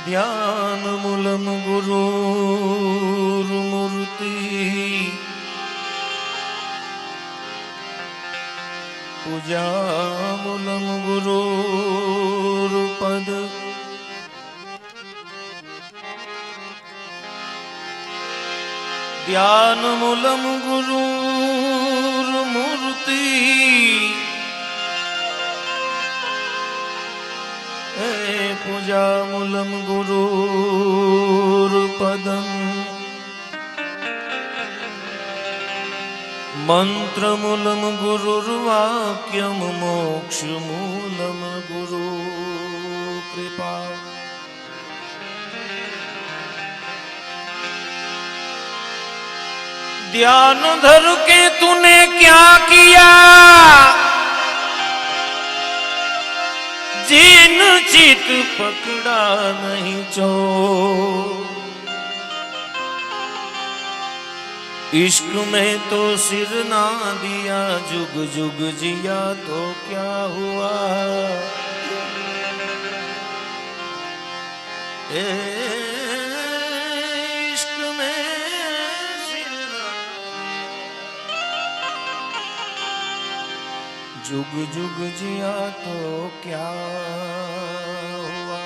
ध्यानमूलं गुरुर्मूर्ति पूजामूलं गुरुर्पद ध्यानमूलं गुरुर्मूर्ति पूजामूलं गुरुर्पदं मंत्रमूलं गुरुर्वाक्यं मोक्षमूलं गुरुकृपा ध्यान धर के तूने क्या किया जिन चित पकड़ा नहीं चो इश्क में तो सिर ना दिया जुग जुग जिया तो क्या हुआ इश्क में सिर ना जुग जुग जिया तो क्या हुआ।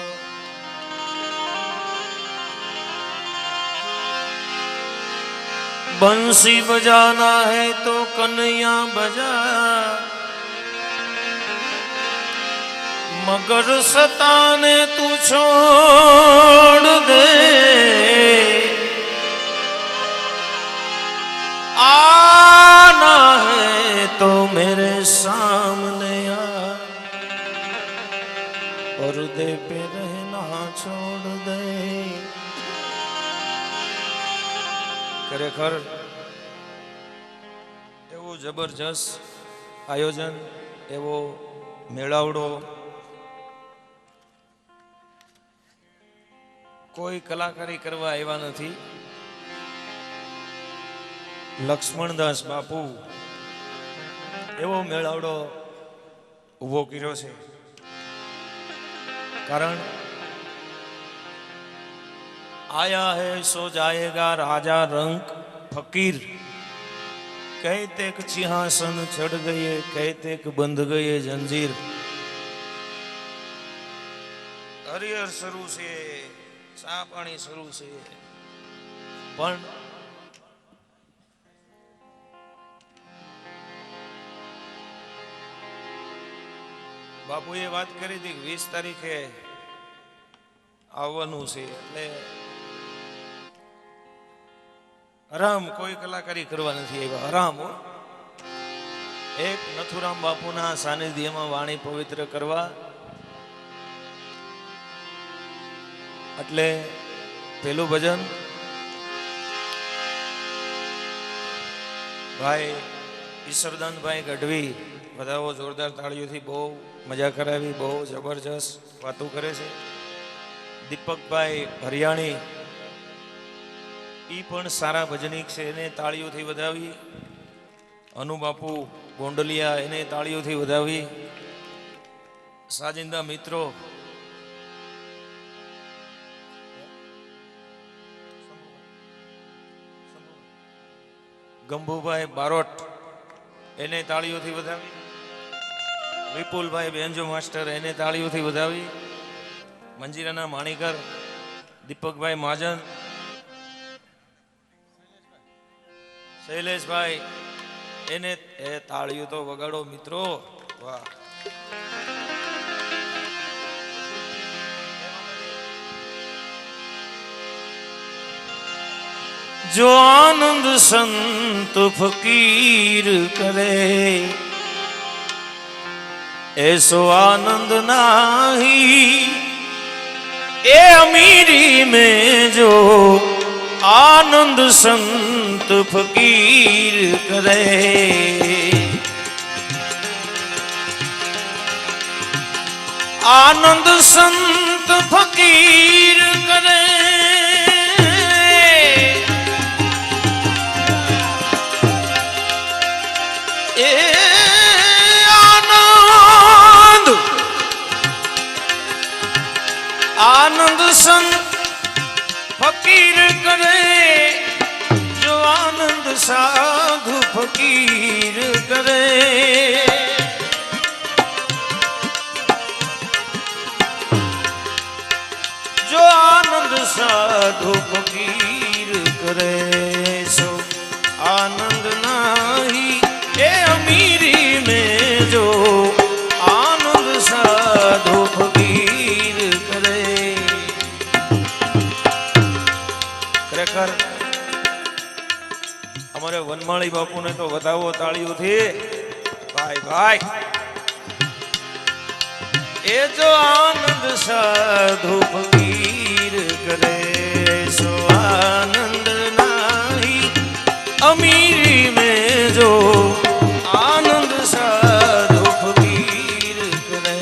बंसी बजाना है तो कन्हैया बजा मगर सताने तू छोड़ दे आना है तो मेरे सामने आ पर्दे पे रहना छोड़ दे। खरेखर एवं जबरदस्त आयोजन एवं मेळावड़ो कोई कलाकारी करवा आव्या नथी। लक्ष्मणदास बापू एवो मेळावड़ो उभो कर्यो छे कारण आया है सो जाएगा राजा रंग फकीर कहते कि सिंहासन चढ़ गए कहते कि बंध गए जंजीर। हरिहर शुरू से सा पानी शुरू से पण बापुए बात करी थी 20 तारीखे आवવાનું છે એટલે आराम कोई कलाकारी करवा नहीं आव्या आराम हो एक नथुराम बापूना सानिध्यमां वाणी पवित्र करवा એટલે પેલું ભજન ભાઈ ઈશ્વરદાન ભાઈ ગઢવી બધાઓ જોરદાર તાળીઓથી બહુ મજા કરાવી બહુ જબરજસ્ત વાતો કરે છે। दीपक भाई हरियाणी ई पण सारा भजनिक से एने ताळीओथी वधावी। अनुबापू गोंडलिया एने ताळीओथी वधावी। साजिंदा मित्रों गंभूभाई बारोट एने ताळीओथी वधावी। विपुल भाई बेंजो मास्टर एने ताळीओथी वधावी। मंजीराना माणिकर दीपक भाई महाजन शैलेष भाई एने ताळीओ तो वगाड़ो मित्रों वाह। जो आनंद संत फकीर करे ऐसो आनंद नाही ए अमीरी में जो आनंद संत फकीर करे। आनंद संत फकीर करे ए आनंद आनंद संत साधु फकीर करे, जो आनंद साधु फकीर करे, सो आनंद नाही ए अमीरी में, जो आनंद साधु फकीर करे। खरेखर અમારે વનમાળી બાપુને તો વધાવો તાળીઓથી ભાઈ ભાઈ। એ જો આનંદ સાધુ ફકીર કરે, સો આનંદ નાહી અમીરી में, जो आनंद साधु फकीर करे।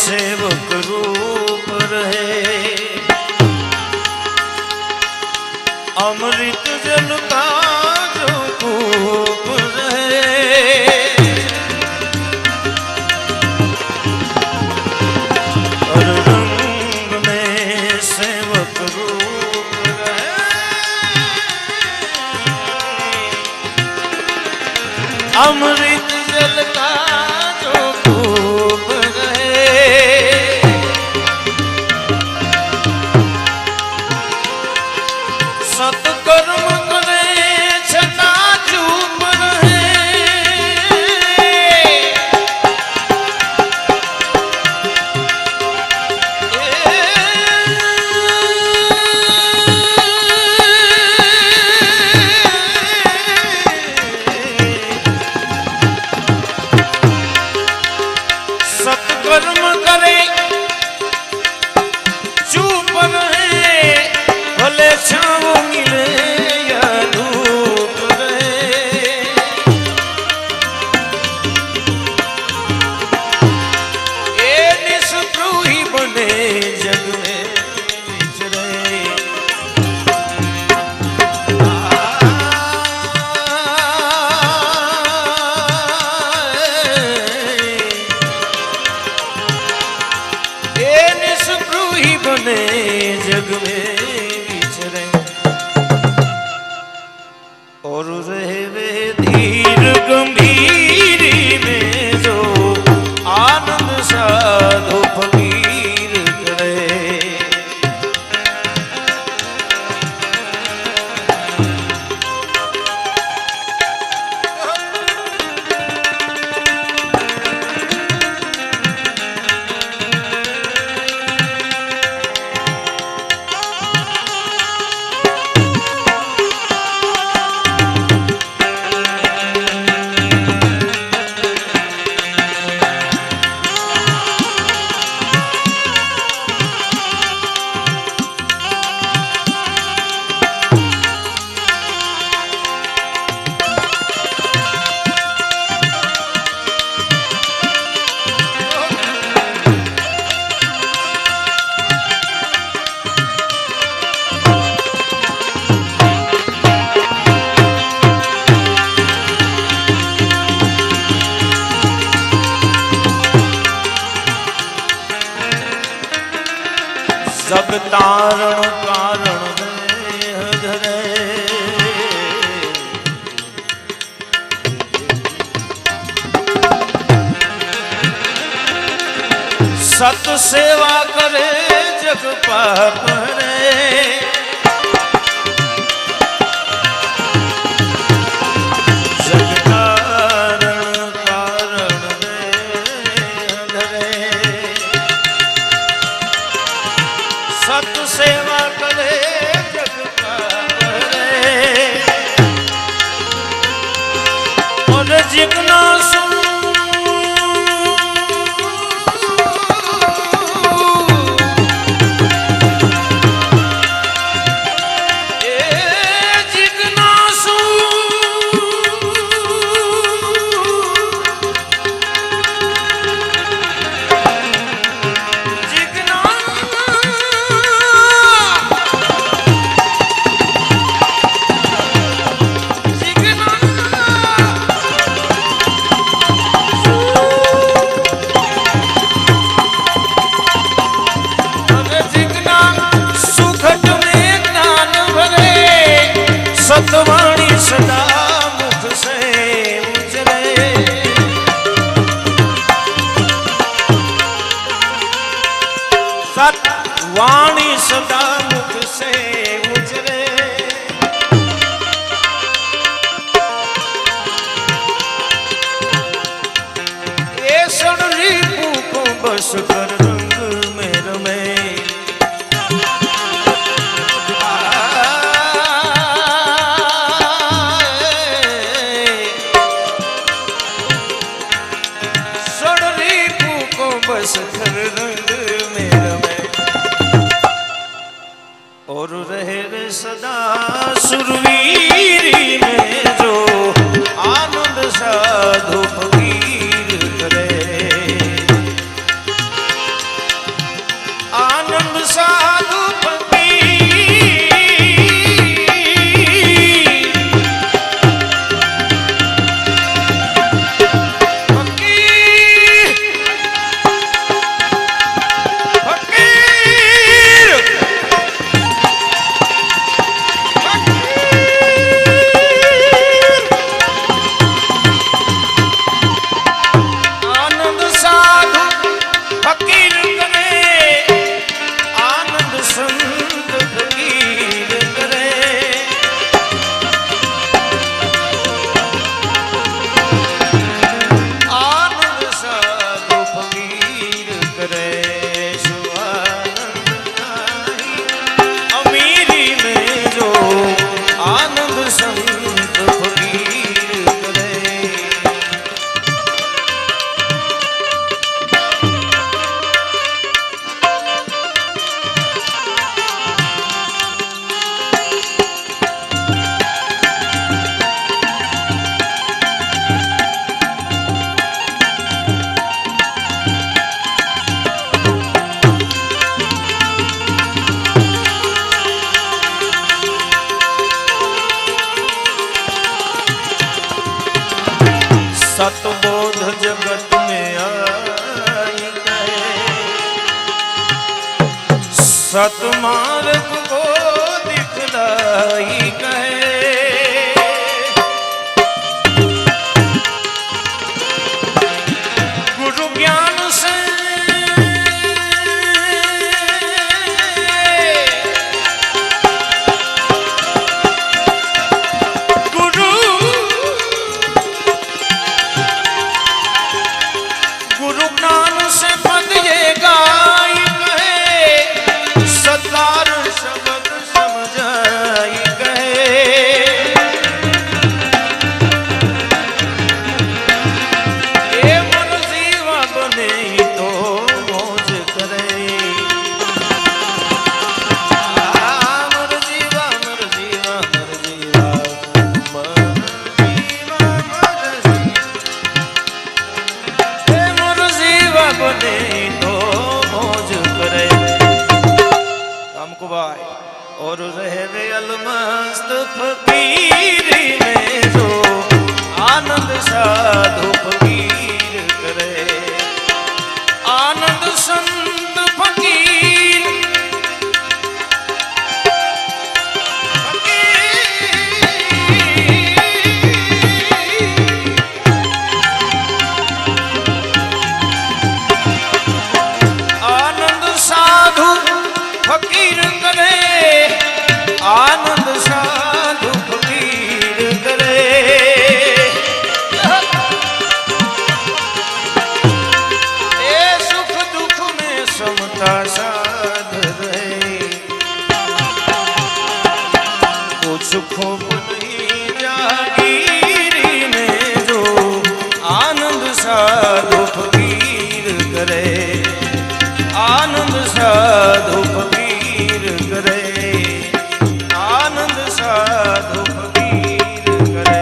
सेवक रूप रहे, अमृत जल का जो कूप रहे, हर रंग में सेवक रूप रहे, अमृत जल का जो कूप रहे, सत्कर्म करे छता चूप रहे, सत्कर्म करे चूप रहे, भले छाव मिले या धूप रहे, ए निष्प्रूही बने जग में विचरे, ए निष्प्रूही बने जग में विचरे, और रहे वे धीर गंभीरी में, जो आनंद साधु फकीर करे। सब तारण कारण देह धरे, सत सेवा करे जग पाप हरे, जग तारण कारण देह धरे, सदा मुख से उजरे, सतवाणी सदा मुख से उजरे, ये षडरिपु को बस कर रंग में रमे, षडरिपु को बस कर रंग में रमे, और रहे रे सदा सुरवीरी में जो आनंद साधु फकीर करे, आनंद साधु सतबोध जगत में आई गए, सतमार्ग को दिखलाई गए, गुरु ज्ञान से और रहे अलमस्त फकीरी में जो आनंद साधु फकीर करे, आनंद संत फकीर, आनंद साधु फकीर करे, आनंद साधु फकीर करे, ए सुख दुख में समता साध रहे, कुछ खूब नहीं जागीरी में जो आनंद साधु फकीर करे, आनंद साधु फकीर करे, आनंद साधु फकीर करे।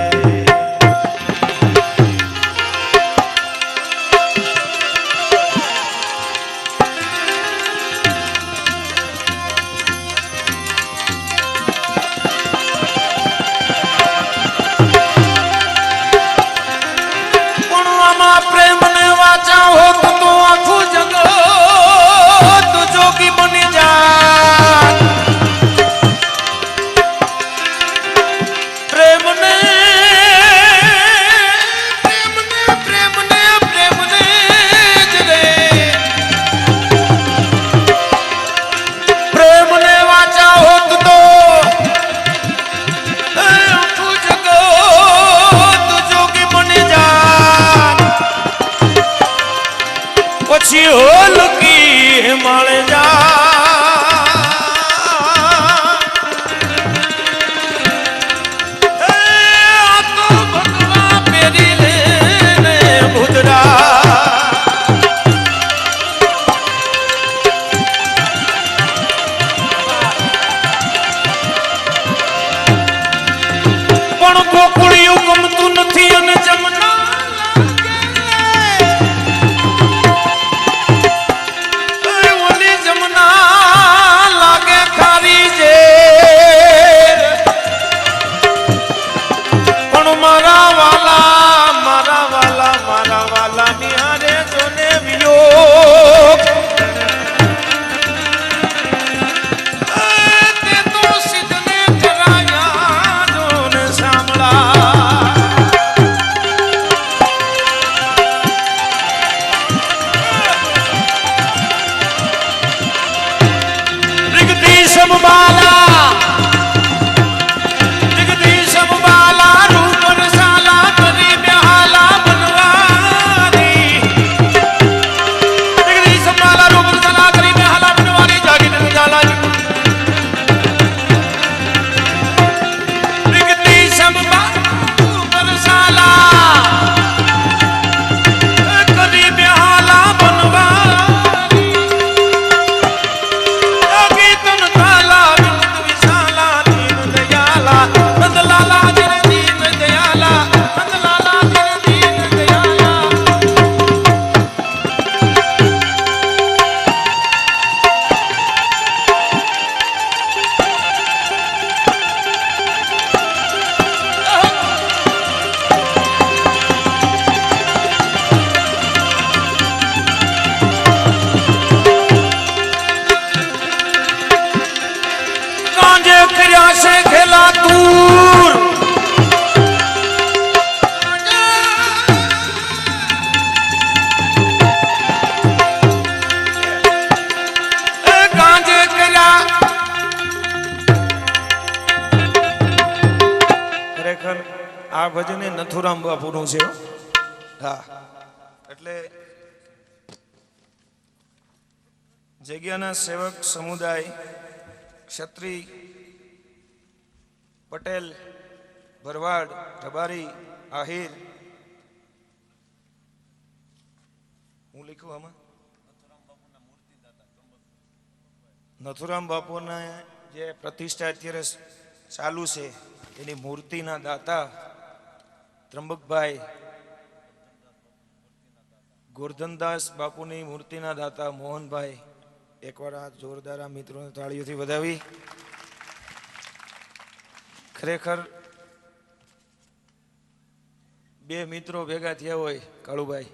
प्रेम ने वाचा हो तो आखू जगत जोगी बनी जा, प्रेम ने કર્યા છે ખેલા તુર ગાંજે કર્યા ખરેખર આ ભજન એ નથુરામ બાપુનું છે હા એટલે જગ્યાના સેવક સમુદાય ક્ષત્રિય પટેલ ભરવાડ રબારી આહિર હું લખ્યું આમાં નથુરામ બાપુના જે પ્રતિષ્ઠા અત્યારે ચાલુ છે એની મૂર્તિના દાતા ત્રંબકભાઈ ગોરધનદાસ બાપુની મૂર્તિના દાતા મોહનભાઈ એકવાર આ જોરદાર આ મિત્રોને તાળીઓથી વધાવી ખરેખર બે મિત્રો ભેગા થયા હોય કાળુભાઈ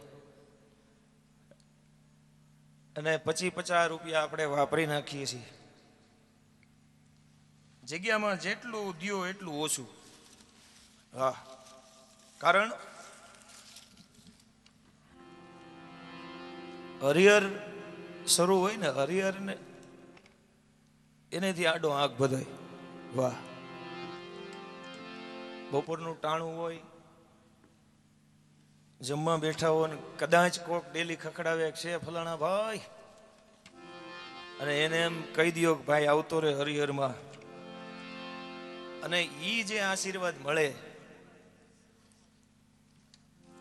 અને 50 રૂપિયા આપણે વાપરી નાખીએ છીએ જગ્યામાં જેટલું દ્યો એટલું ઓછું હા કારણ હરિહર શરૂ હોય ને હરિહર ને એનેથી આડો આંખ બધાય વાહ બપોરનું ટાણું હોય જમવા બેઠા હોય ને કદાચ કોક ડેલી ખખડાવે છે ફલાણા ભાઈ અને એને એમ કહી દો કે ભાઈ આવતો રે હરિહરમાં અને ઈ જે આશીર્વાદ મળે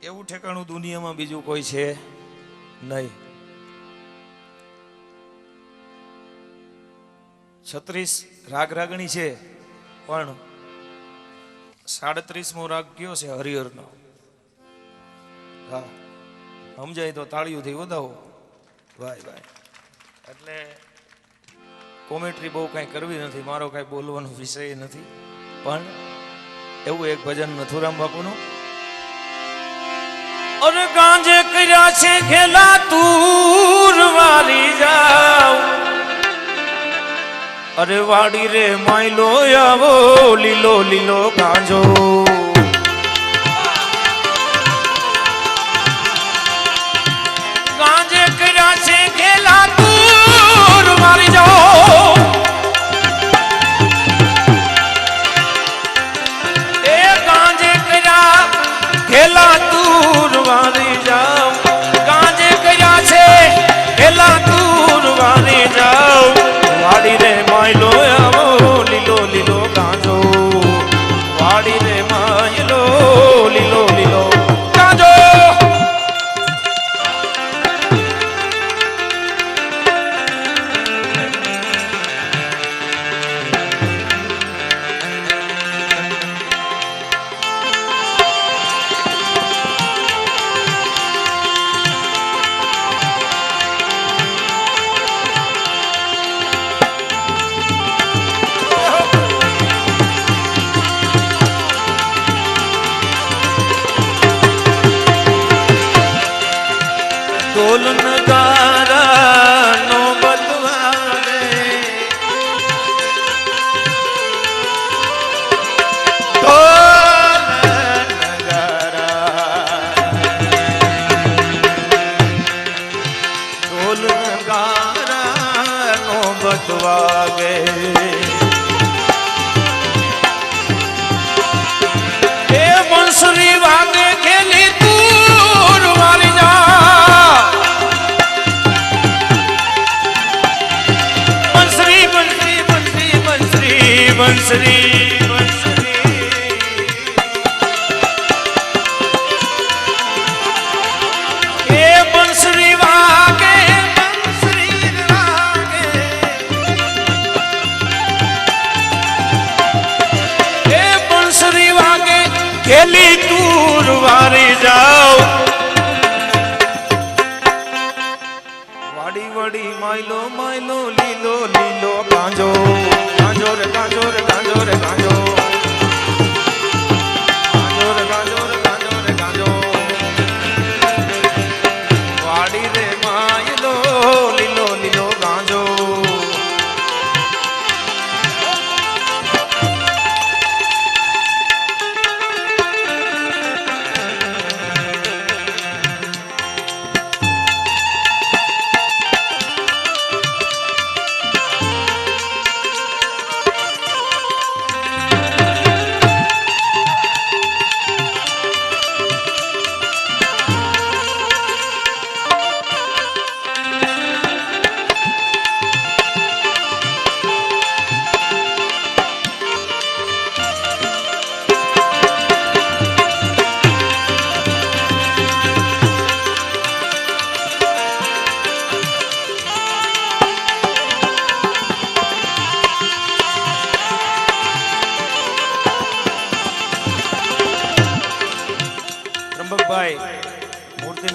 એવું ઠેકાણું દુનિયામાં બીજું કોઈ છે નહીં 36 રાગ રાગણી છે પણ 37મો રાગ કયો છે હરિહરનો હા સમજાય તો તાળીઓથી વધાવો ભાઈ ભાઈ એટલે કોમેન્ટ્રી બહુ કાંઈ કરવી નથી મારો કાંઈ બોલવાનો વિષય નથી પણ એવું એક ભજન નથુરામ બાપુનું અરે ગાંજે કર્યા છે ખેલા તુર વારી જાવ અરે વાડી રે માયલો આવો લીલો લીલો ગાંજો ગાંજે કર્યા છે ખેલા તુર વારી જાઓ એ ગાંજે કર્યા ખેલા તુર વારી જાઓ ગાંજે કર્યા છે ખેલા તુર વારી જાઓ વાડી રે માયલો આવો લીલો લીલો ગાંજો વાડી રે માયલો લીલો લીલો ગાંજો ઢોલ નગારા નો બદવારે ઢોલ નગારા નો બદવાગે એ બંસરી વાગે ખેલી તુર વારી જા બંસરી બંસરી એ બંસરી વાગે બંસરી વાગે એ બંસરી વાગે ખેલી તુર વારી જાઓ વાડી વાડી માયલો માયલો લીલો લીલો ગાંજો ગાંજો રે ગાંજો રે ગાંજો રે ગાંજો ગાંજો રે ગાંજો રે ગાંજો રે ગાંજો વાડી રે માયલો લીલો લીલો ગાંજો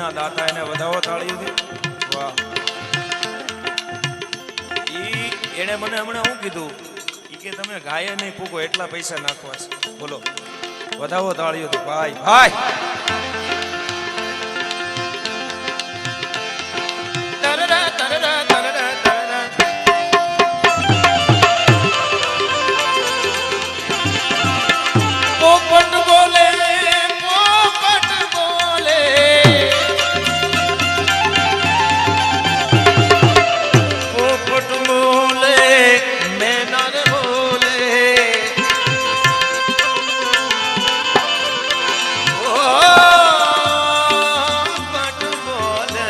ના દાતા એને વધાવો તાળીઓથી. વાહ. એને મને હમણાં શું કીધું કે તમે ગાયે નહીં પૂગો એટલા પૈસા નાખવા છે. બોલો વધાવો તાળીઓથી ભાઈ ભાઈ. પોપટ બોલે પોપટ બોલે પોપટ બોલે મેના રે બોલે પોપટ બોલે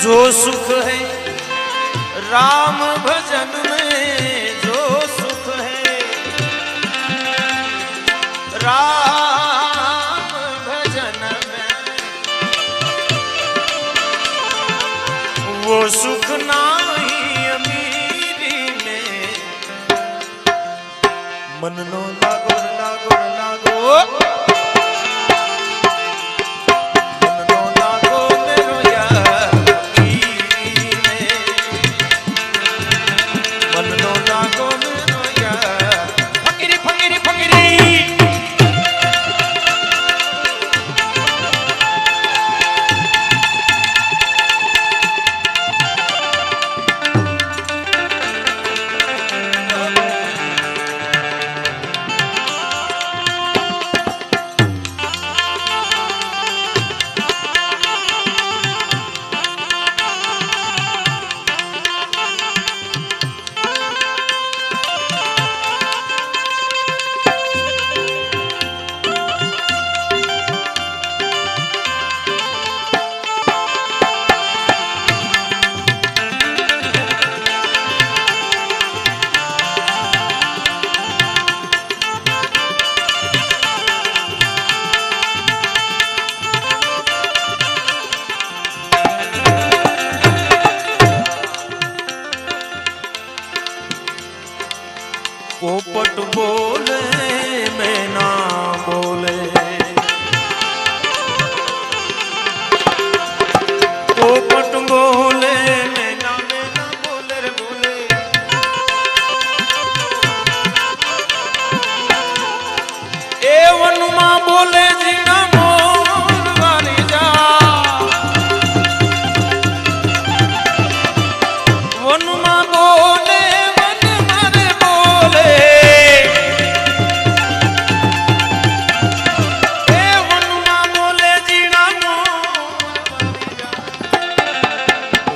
जो सुख है राम भजन में जो सुख है राम भजन में वो सुख नहीं अमीरी में मन नो लागो लागो लागो पोपट बोले मैं ना बोले पोपट बोले मैं ना बोले रे बोले ए वनुमा बोले जीना मोर वाली जा वनुमा बोले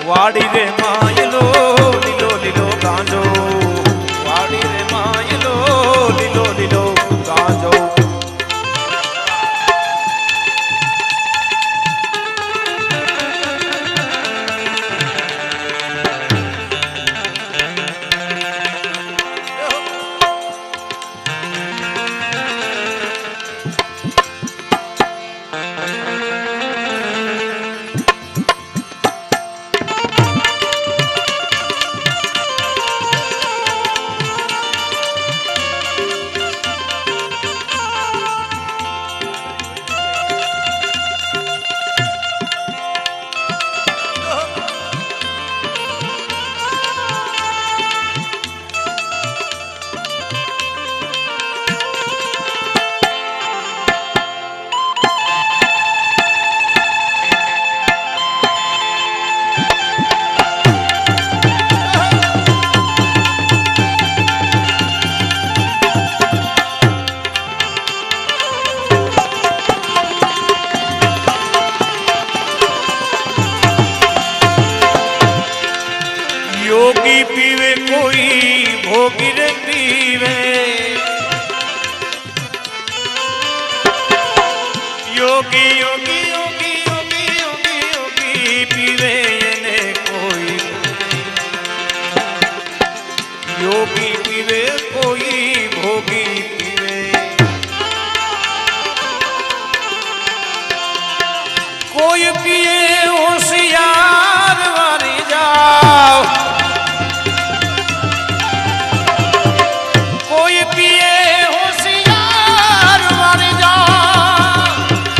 वाड़ी रे मायलो लीलो लीलो गांजो वाड़ी रे मायलो लीलो लीलो गांजो योगी पीवे कोई भोगी रे पीवे योगी योगी योगी योगी योगी योगी पीवे ने कोई योगी पीवे कोई भोगी पीवे कोई पिए होशियार वारी जाओ कोई पिए होशियार वारी जाओ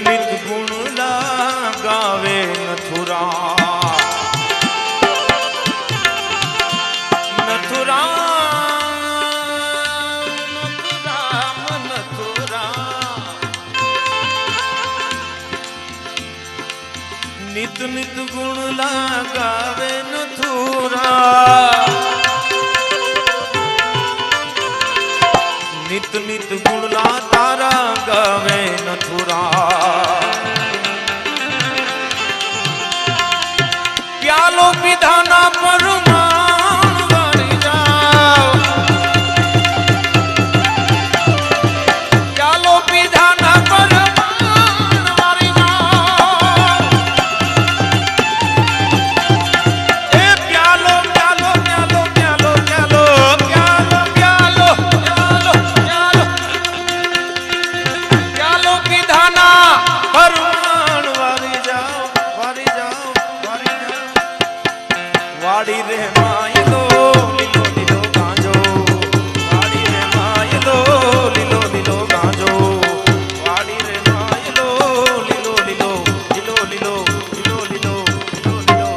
નિત ગુણ ગાવે નથુરા નથુરા નિત નિત ગુણ ગાવે નથુરા નિત નિત ગુણ તારા ગાવે નથુરા પ્યાલો પીધાના પરમાણ વાળી જાઓ પ્યાલો પીધાના પરમાણ વાળી જાઓ એ પ્યાલો પ્યાલો પ્યાલો પ્યાલો પ્યાલો પ્યાલો પ્યાલો પ્યાલો પ્યાલો પ્યાલો પીધાના પરમાણ વાળી જાઓ વાળી જાઓ વાળી જાઓ વાડી રે માયલો લીલો લીલો ગાંજો વાડી રે માયલો લીલો લીલો ગાંજો વાડી રે માયલો લીલો લીલો લીલો લીલો લીલો લીલો લીલો લીલો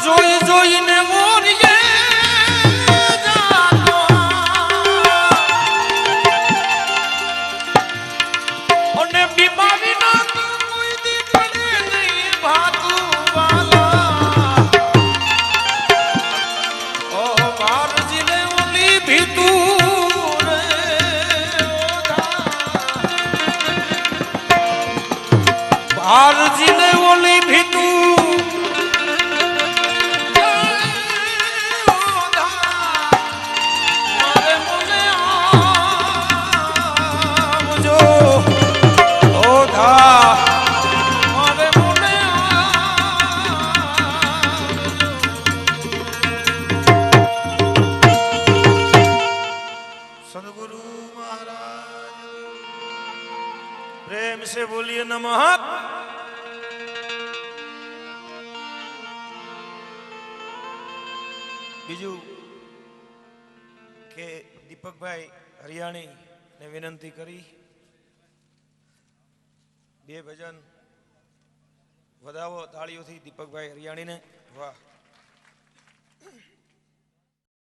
જોઈ જોઈને મોરીએ જાતો અને બીમારી ના કોઈ દી પડે નહીં ભાતું વાલા ઓ ભારજીને ઓલી ભીતું રે ભારજીને ઓલી ભીતું प्रेम से बोलिए नमः। बीजू के दीपक भाई हरियाणी ने विनंती करी बे भजन वधावो ताळीओथी दीपक भाई हरियाणी ने वाह।